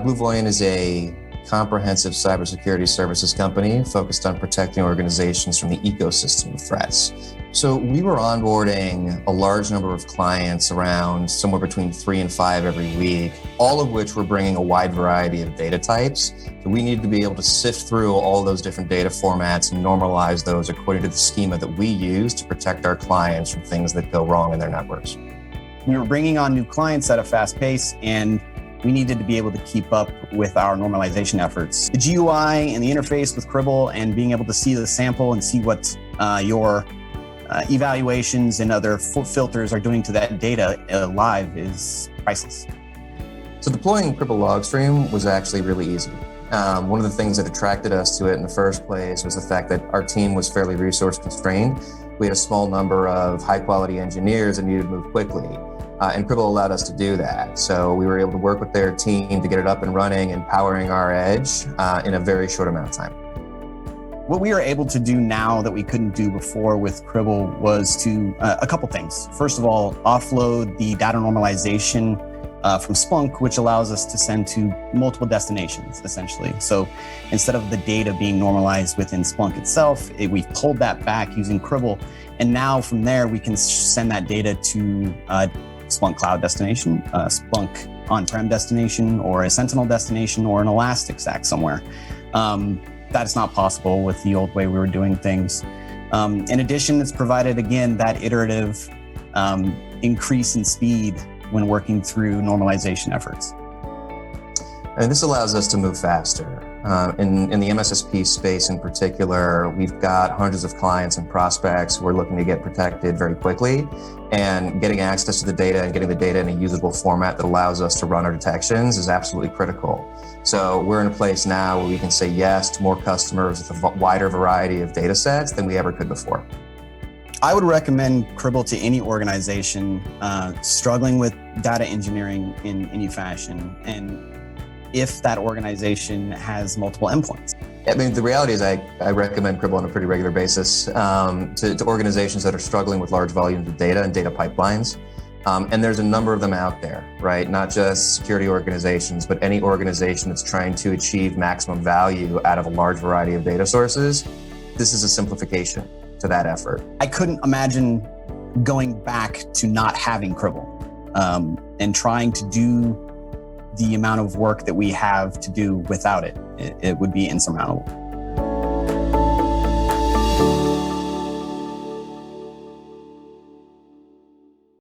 BlueVoyant is a comprehensive cybersecurity services company focused on protecting organizations from the ecosystem of threats. So we were onboarding a large number of clients, around somewhere between 3 and 5 every week, all of which were bringing a wide variety of data types. So we needed to be able to sift through all those different data formats and normalize those according to the schema that we use to protect our clients from things that go wrong in their networks. We were bringing on new clients at a fast pace, and we needed to be able to keep up with our normalization efforts. The GUI and the interface with Cribl and being able to see the sample and see what your evaluations and other filters are doing to that data live is priceless. So deploying Cribl Logstream was actually really easy. One of the things that attracted us to it in the first place was the fact that our team was fairly resource constrained. We had a small number of high quality engineers that needed to move quickly. And Cribl allowed us to do that. So we were able to work with their team to get it up and running and powering our edge in a very short amount of time. What we are able to do now that we couldn't do before with Cribl was to a couple things. First of all, offload the data normalization from Splunk, which allows us to send to multiple destinations, essentially. So instead of the data being normalized within Splunk itself, we've pulled that back using Cribl. And now from there, we can send that data to Splunk Cloud destination, Splunk on-prem destination, or a Sentinel destination, or an Elasticstack somewhere. That is not possible with the old way we were doing things. In addition, it's provided, again, that iterative increase in speed when working through normalization efforts. And this allows us to move faster. In the MSSP space in particular, we've got hundreds of clients and prospects who are looking to get protected very quickly, and getting access to the data and getting the data in a usable format that allows us to run our detections is absolutely critical. So we're in a place now where we can say yes to more customers with a wider variety of data sets than we ever could before. I would recommend Cribl to any organization struggling with data engineering in any fashion, and if that organization has multiple endpoints. I mean, the reality is I recommend Cribl on a pretty regular basis to organizations that are struggling with large volumes of data and data pipelines. And there's a number of them out there, right? Not just security organizations, but any organization that's trying to achieve maximum value out of a large variety of data sources. This is a simplification to that effort. I couldn't imagine going back to not having Cribl and trying to do the amount of work that we have to do without it. It would be insurmountable.